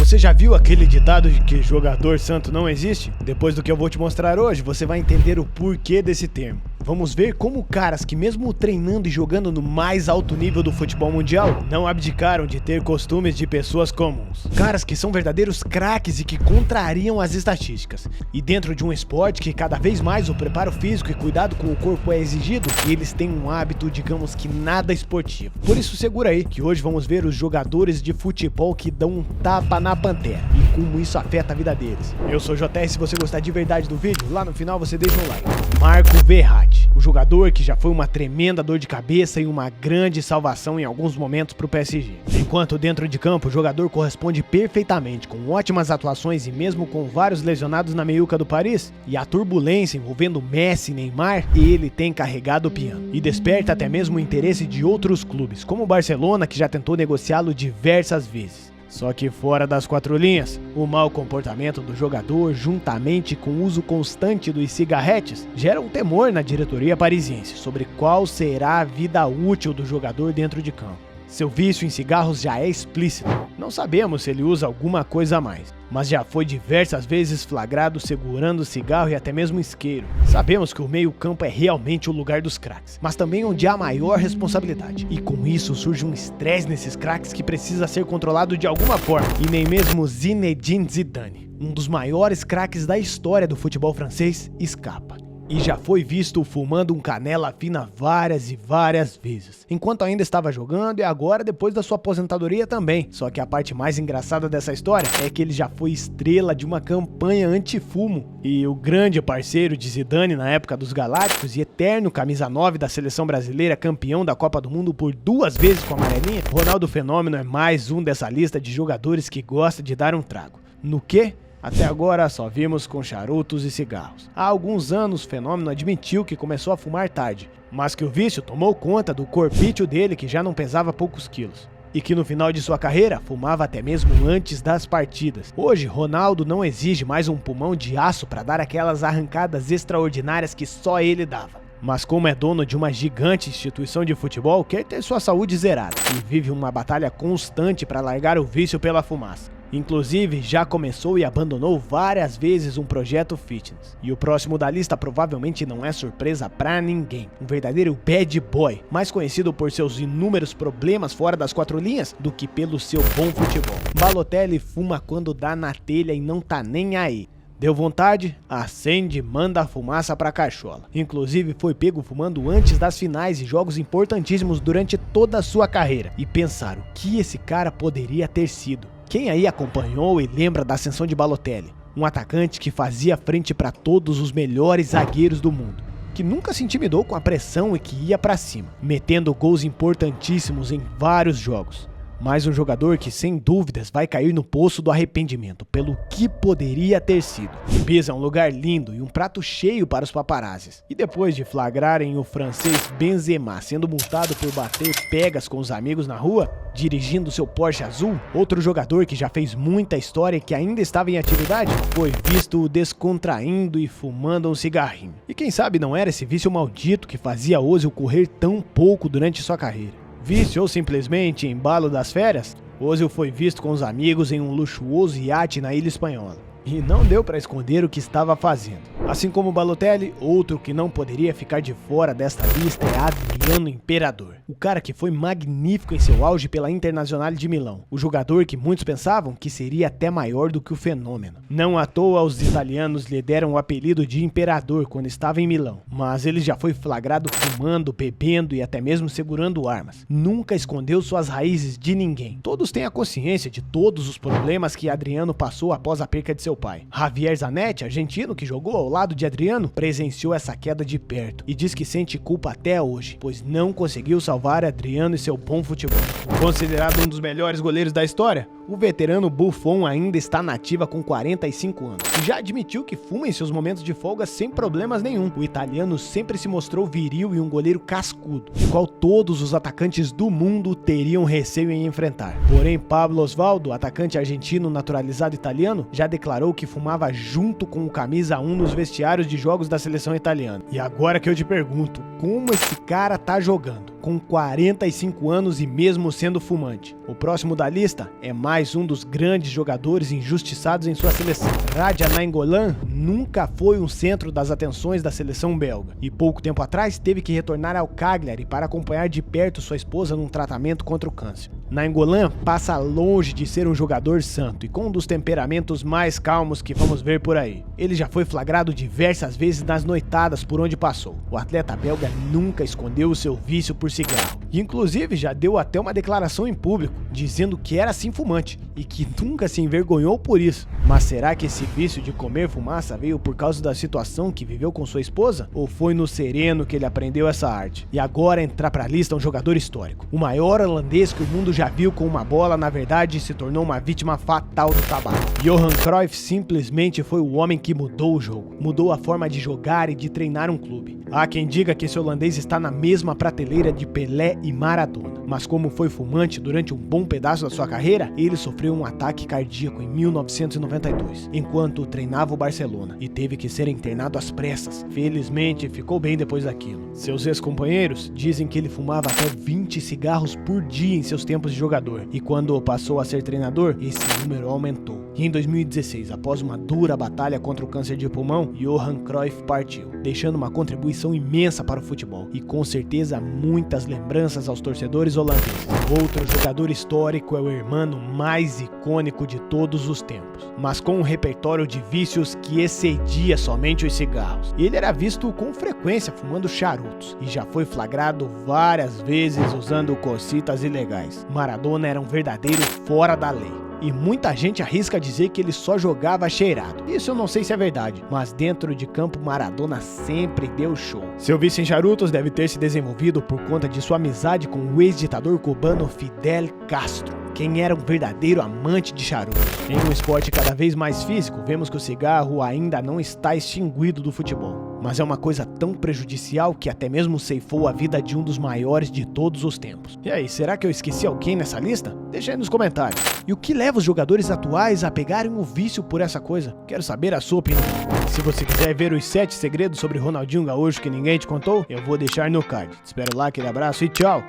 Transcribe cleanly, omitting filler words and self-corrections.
Você já viu aquele ditado de que jogador santo não existe? Depois do que eu vou te mostrar hoje, você vai entender o porquê desse termo. Vamos ver como caras que mesmo treinando e jogando no mais alto nível do futebol mundial, não abdicaram de ter costumes de pessoas comuns. Caras que são verdadeiros craques e que contrariam as estatísticas. E dentro de um esporte que cada vez mais o preparo físico e cuidado com o corpo é exigido, eles têm um hábito, digamos que nada esportivo. Por isso segura aí, que hoje vamos ver os jogadores de futebol que dão um tapa na pantera e como isso afeta a vida deles. Eu sou o JR, se você gostar de verdade do vídeo, lá no final você deixa um like. Marco Verratti, o jogador que já foi uma tremenda dor de cabeça e uma grande salvação em alguns momentos para o PSG. Enquanto dentro de campo o jogador corresponde perfeitamente, com ótimas atuações e mesmo com vários lesionados na meiuca do Paris, e a turbulência envolvendo Messi e Neymar, ele tem carregado o piano e desperta até mesmo o interesse de outros clubes, como o Barcelona, que já tentou negociá-lo diversas vezes. Só que fora das quatro linhas, o mau comportamento do jogador, juntamente com o uso constante dos cigarretes, gera um temor na diretoria parisiense sobre qual será a vida útil do jogador dentro de campo. Seu vício em cigarros já é explícito, não sabemos se ele usa alguma coisa a mais, mas já foi diversas vezes flagrado segurando cigarro e até mesmo isqueiro. Sabemos que o meio-campo é realmente o lugar dos craques, mas também onde há maior responsabilidade, e com isso surge um estresse nesses craques que precisa ser controlado de alguma forma, e nem mesmo Zinedine Zidane, um dos maiores craques da história do futebol francês, escapa. E já foi visto fumando um canela fina várias e várias vezes, enquanto ainda estava jogando e agora depois da sua aposentadoria também. Só que a parte mais engraçada dessa história é que ele já foi estrela de uma campanha anti-fumo. E o grande parceiro de Zidane na época dos Galácticos e eterno camisa 9 da seleção brasileira, campeão da Copa do Mundo por 2 vezes com a amarelinha, Ronaldo Fenômeno é mais um dessa lista de jogadores que gosta de dar um trago. No quê? Até agora só vimos com charutos e cigarros. Há alguns anos o Fenômeno admitiu que começou a fumar tarde, mas que o vício tomou conta do corpício dele, que já não pesava poucos quilos. E que no final de sua carreira fumava até mesmo antes das partidas. Hoje, Ronaldo não exige mais um pulmão de aço para dar aquelas arrancadas extraordinárias que só ele dava. Mas como é dono de uma gigante instituição de futebol, quer ter sua saúde zerada e vive uma batalha constante para largar o vício pela fumaça. Inclusive, já começou e abandonou várias vezes um projeto fitness. E o próximo da lista provavelmente não é surpresa pra ninguém. Um verdadeiro bad boy, mais conhecido por seus inúmeros problemas fora das quatro linhas do que pelo seu bom futebol. Balotelli fuma quando dá na telha e não tá nem aí. Deu vontade? Acende e manda a fumaça pra cachola. Inclusive foi pego fumando antes das finais e jogos importantíssimos durante toda a sua carreira. E pensar o que esse cara poderia ter sido. Quem aí acompanhou e lembra da ascensão de Balotelli? Um atacante que fazia frente para todos os melhores zagueiros do mundo, que nunca se intimidou com a pressão e que ia para cima, metendo gols importantíssimos em vários jogos. Mais um jogador que sem dúvidas vai cair no poço do arrependimento pelo que poderia ter sido. Ibiza é um lugar lindo e um prato cheio para os paparazzis. E depois de flagrarem o francês Benzema sendo multado por bater pegas com os amigos na rua, dirigindo seu Porsche azul, outro jogador que já fez muita história e que ainda estava em atividade, foi visto descontraindo e fumando um cigarrinho. E quem sabe não era esse vício maldito que fazia Ozil correr tão pouco durante sua carreira. Vício ou simplesmente embalo das férias, Ozil foi visto com os amigos em um luxuoso iate na Ilha Espanhola. E não deu para esconder o que estava fazendo. Assim como Balotelli, outro que não poderia ficar de fora desta lista é Adriano Imperador. O cara que foi magnífico em seu auge pela Internazionale de Milão. O jogador que muitos pensavam que seria até maior do que o Fenômeno. Não à toa os italianos lhe deram o apelido de Imperador quando estava em Milão. Mas ele já foi flagrado fumando, bebendo e até mesmo segurando armas. Nunca escondeu suas raízes de ninguém. Todos têm a consciência de todos os problemas que Adriano passou após a perca de seu pai. Javier Zanetti, argentino que jogou ao lado de Adriano, presenciou essa queda de perto e diz que sente culpa até hoje, pois não conseguiu salvar Adriano e seu bom futebol. Considerado um dos melhores goleiros da história, o veterano Buffon ainda está na ativa com 45 anos e já admitiu que fuma em seus momentos de folga sem problemas nenhum. O italiano sempre se mostrou viril e um goleiro cascudo, o qual todos os atacantes do mundo teriam receio em enfrentar. Porém, Pablo Osvaldo, atacante argentino naturalizado italiano, já declarou que fumava junto com o camisa 1 nos vestiários de jogos da seleção italiana. E agora que eu te pergunto, como esse cara tá jogando? com 45 anos e mesmo sendo fumante. O próximo da lista é mais um dos grandes jogadores injustiçados em sua seleção. Radja Nainggolan nunca foi um centro das atenções da seleção belga e pouco tempo atrás teve que retornar ao Cagliari para acompanhar de perto sua esposa num tratamento contra o câncer. Nainggolan passa longe de ser um jogador santo e com um dos temperamentos mais calmos que vamos ver por aí. Ele já foi flagrado diversas vezes nas noitadas por onde passou. O atleta belga nunca escondeu o seu vício por cigarro e inclusive já deu até uma declaração em público dizendo que era sim fumante e que nunca se envergonhou por isso. Mas será que esse vício de comer fumaça veio por causa da situação que viveu com sua esposa? Ou foi no sereno que ele aprendeu essa arte? E agora entrar pra lista um jogador histórico. O maior holandês que o mundo já viu com uma bola, na verdade, se tornou uma vítima fatal do tabaco. Johan Cruyff simplesmente foi o homem que mudou o jogo. Mudou a forma de jogar e de treinar um clube. Há quem diga que esse holandês está na mesma prateleira de Pelé e Maradona. Mas como foi fumante durante um bom pedaço da sua carreira, ele sofreu um ataque cardíaco em 1992, enquanto treinava o Barcelona, e teve que ser internado às pressas. Felizmente, ficou bem depois daquilo. Seus ex-companheiros dizem que ele fumava até 20 cigarros por dia em seus tempos de jogador, e quando passou a ser treinador, esse número aumentou. E em 2016, após uma dura batalha contra o câncer de pulmão, Johan Cruyff partiu, deixando uma contribuição imensa para o futebol, e com certeza muitas lembranças aos torcedores holandeses. Outro jogador histórico é o irmão mais icônico de todos os tempos, mas com um repertório de vícios que excedia somente os cigarros. Ele era visto com frequência fumando charutos e já foi flagrado várias vezes usando cocitas ilegais. Maradona era um verdadeiro fora da lei. E muita gente arrisca dizer que ele só jogava cheirado. Isso eu não sei se é verdade, mas dentro de campo Maradona sempre deu show. Seu vício em charutos deve ter se desenvolvido por conta de sua amizade com o ex-ditador cubano Fidel Castro, quem era um verdadeiro amante de charutos. Em um esporte cada vez mais físico, vemos que o cigarro ainda não está extinguido do futebol, mas é uma coisa tão prejudicial que até mesmo ceifou a vida de um dos maiores de todos os tempos. E aí, será que eu esqueci alguém nessa lista? Deixa aí nos comentários. E o que leva os jogadores atuais a pegarem o vício por essa coisa? Quero saber a sua opinião. Se você quiser ver os 7 segredos sobre Ronaldinho Gaúcho que ninguém te contou, eu vou deixar no card. Te espero lá, aquele abraço e tchau!